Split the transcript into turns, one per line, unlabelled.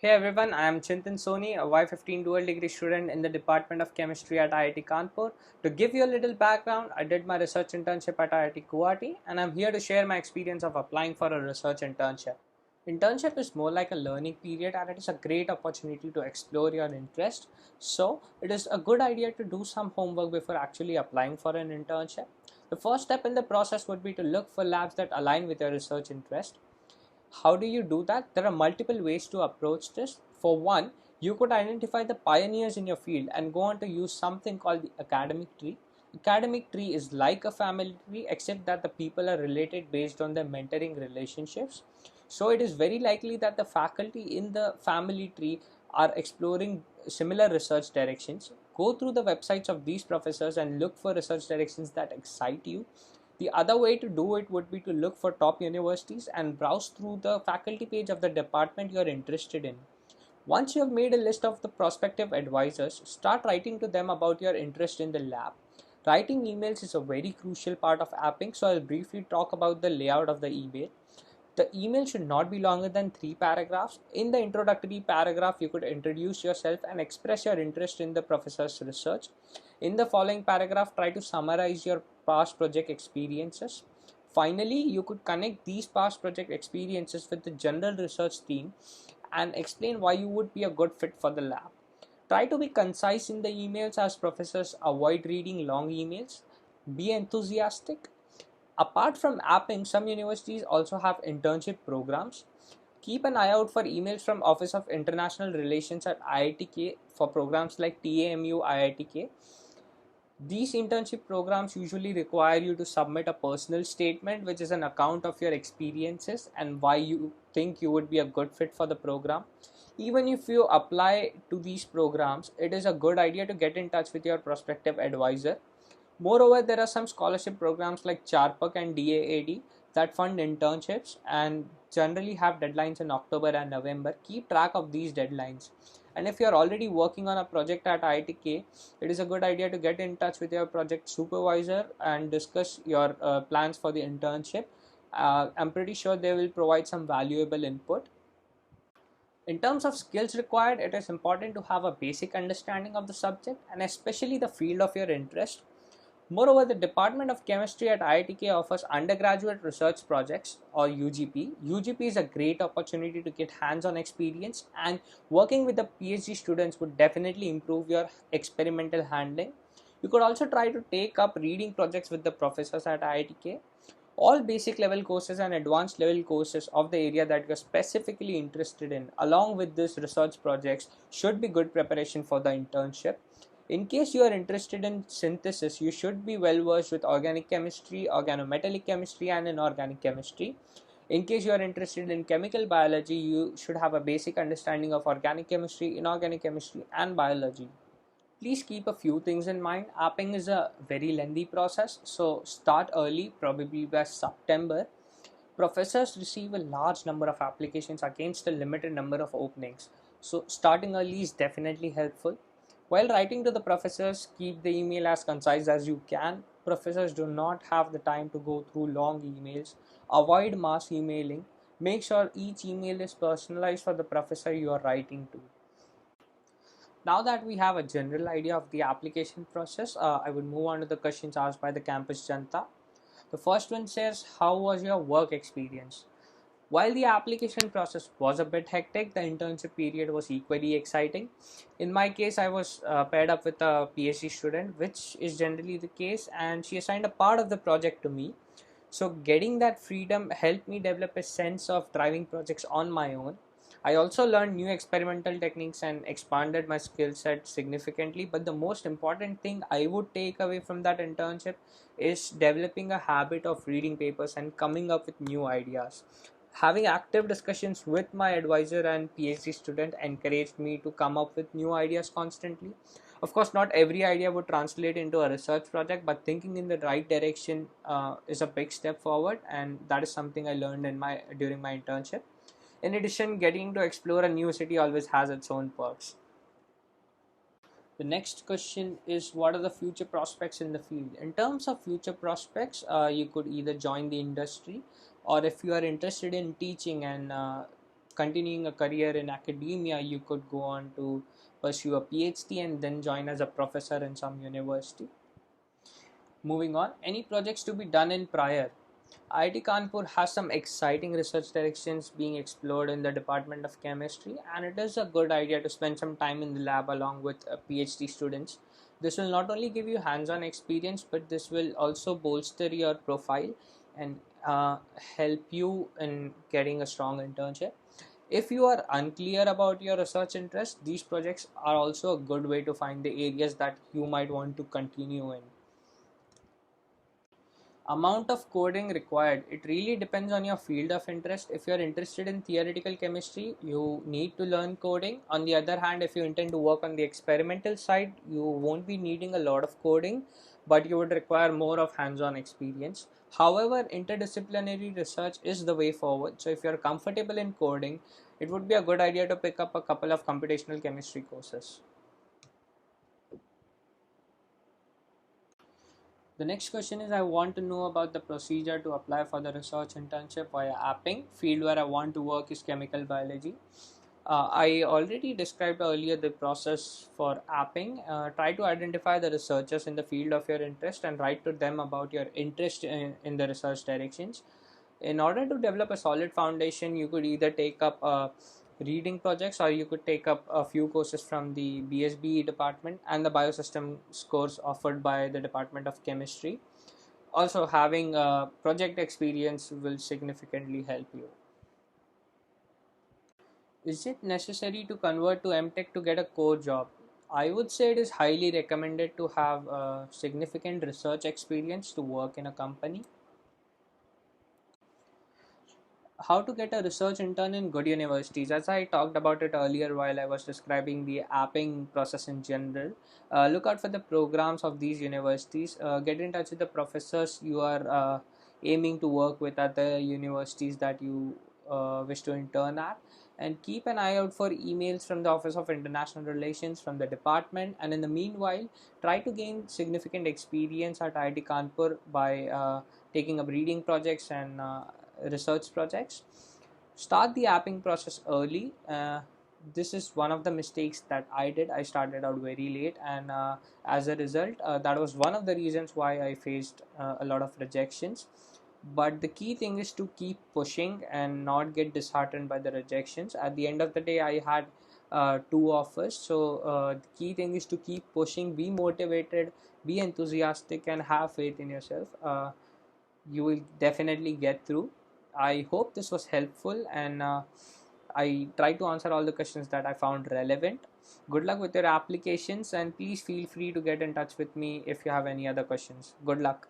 Hey everyone, I am Chintan Soni, a Y15 dual degree student in the Department of Chemistry at IIT Kanpur. To give you a little background, I did my research internship at IIT Guwahati and I'm here to share my experience of applying for a research internship. Internship is more like a learning period and it is a great opportunity to explore your interest. So, it is a good idea to do some homework before actually applying for an internship. The first step in the process would be to look for labs that align with your research interest. How do you do that? There are multiple ways to approach this. For one, you could identify the pioneers in your field and go on to use something called the academic tree. Academic tree is like a family tree except that the people are related based on their mentoring relationships. So it is very likely that the faculty in the family tree are exploring similar research directions. Go through the websites of these professors and look for research directions that excite you. The other way to do it would be to look for top universities and browse through the faculty page of the department you're interested in. Once you have made a list of the prospective advisors, start writing to them about your interest in the lab. Writing emails is a very crucial part of apping, so I'll briefly talk about the layout of the email. The email should not be longer than 3 paragraphs. In the introductory paragraph, you could introduce yourself and express your interest in the professor's research. In the following paragraph, try to summarize your past project experiences. Finally, you could connect these past project experiences with the general research theme and explain why you would be a good fit for the lab. Try to be concise in the emails as professors avoid reading long emails. Be enthusiastic. Apart from apping, some universities also have internship programs. Keep an eye out for emails from Office of International Relations at IITK for programs like TAMU IITK. These internship programs usually require you to submit a personal statement, which is an account of your experiences and why you think you would be a good fit for the program. Even if you apply to these programs, it is a good idea to get in touch with your prospective advisor. Moreover, there are some scholarship programs like Charpak and DAAD that fund internships and generally have deadlines in October and November. Keep track of these deadlines. And if you're already working on a project at IITK, it is a good idea to get in touch with your project supervisor and discuss your plans for the internship. I'm pretty sure they will provide some valuable input. In terms of skills required, it is important to have a basic understanding of the subject and especially the field of your interest. Moreover, the Department of Chemistry at IITK offers undergraduate research projects or UGP. UGP is a great opportunity to get hands-on experience and working with the PhD students would definitely improve your experimental handling. You could also try to take up reading projects with the professors at IITK. All basic level courses and advanced level courses of the area that you're specifically interested in, along with this research projects, should be good preparation for the internship. In case you are interested in synthesis, you should be well versed with organic chemistry, organometallic chemistry, and inorganic chemistry. In case you are interested in chemical biology, you should have a basic understanding of organic chemistry, inorganic chemistry, and biology. Please keep a few things in mind. Apping is a very lengthy process, so start early, probably by September. Professors receive a large number of applications against a limited number of openings, so starting early is definitely helpful. While writing to the professors, keep the email as concise as you can. Professors do not have the time to go through long emails. Avoid mass emailing. Make sure each email is personalized for the professor you are writing to. Now that we have a general idea of the application process, I would move on to the questions asked by the campus Janta. The first one says, how was your work experience? While the application process was a bit hectic, the internship period was equally exciting. In my case, I was paired up with a PhD student, which is generally the case, and she assigned a part of the project to me. So, getting that freedom helped me develop a sense of driving projects on my own. I also learned new experimental techniques and expanded my skill set significantly. But the most important thing I would take away from that internship is developing a habit of reading papers and coming up with new ideas. Having active discussions with my advisor and PhD student encouraged me to come up with new ideas constantly. Of course, not every idea would translate into a research project, but thinking in the right direction is a big step forward, and that is something I learned in my during my internship. In addition, getting to explore a new city always has its own perks. The next question is, what are the future prospects in the field? In terms of future prospects, you could either join the industry, or if you are interested in teaching and continuing a career in academia, you could go on to pursue a PhD and then join as a professor in some university. Moving on, any projects to be done in prior. IIT Kanpur has some exciting research directions being explored in the Department of Chemistry, and it is a good idea to spend some time in the lab along with PhD students. This will not only give you hands on experience, but this will also bolster your profile and help you in getting a strong internship. If you are unclear about your research interest, these projects are also a good way to find the areas that you might want to continue in. Amount of coding required, it really depends on your field of interest. If you're interested in theoretical chemistry, you need to learn coding. On the other hand, if you intend to work on the experimental side, you won't be needing a lot of coding, but you would require more of hands-on experience. However, interdisciplinary research is the way forward, so if you're comfortable in coding, it would be a good idea to pick up a couple of computational chemistry courses. The next question is, I want to know about the procedure to apply for the research internship via apping. Field where I want to work is chemical biology. I already described earlier the process for apping. Try to identify the researchers in the field of your interest and write to them about your interest in the research directions. In order to develop a solid foundation, you could either take up reading projects, or you could take up a few courses from the BSBE department and the biosystems course offered by the Department of Chemistry. Also, having project experience will significantly help you. Is it necessary to convert to MTech to get a core job? I would say it is highly recommended to have significant research experience to work in a company. How to get a research intern in good universities? As I talked about it earlier while I was describing the apping process in general, look out for the programs of these universities. Get in touch with the professors you are aiming to work with at the universities that you wish to intern at, and keep an eye out for emails from the Office of International Relations from the department. And in the meanwhile, try to gain significant experience at IIT Kanpur by taking up reading projects and research projects. Start the apping process early. This is one of the mistakes that I did. I started out very late, and as a result, that was one of the reasons why I faced a lot of rejections. But the key thing is to keep pushing and not get disheartened by the rejections. At the end of the day, I had two offers. So the key thing is to keep pushing, be motivated, be enthusiastic, and have faith in yourself. You will definitely get through. I hope this was helpful, and I try to answer all the questions that I found relevant. Good luck with your applications, and please feel free to get in touch with me if you have any other questions. Good luck.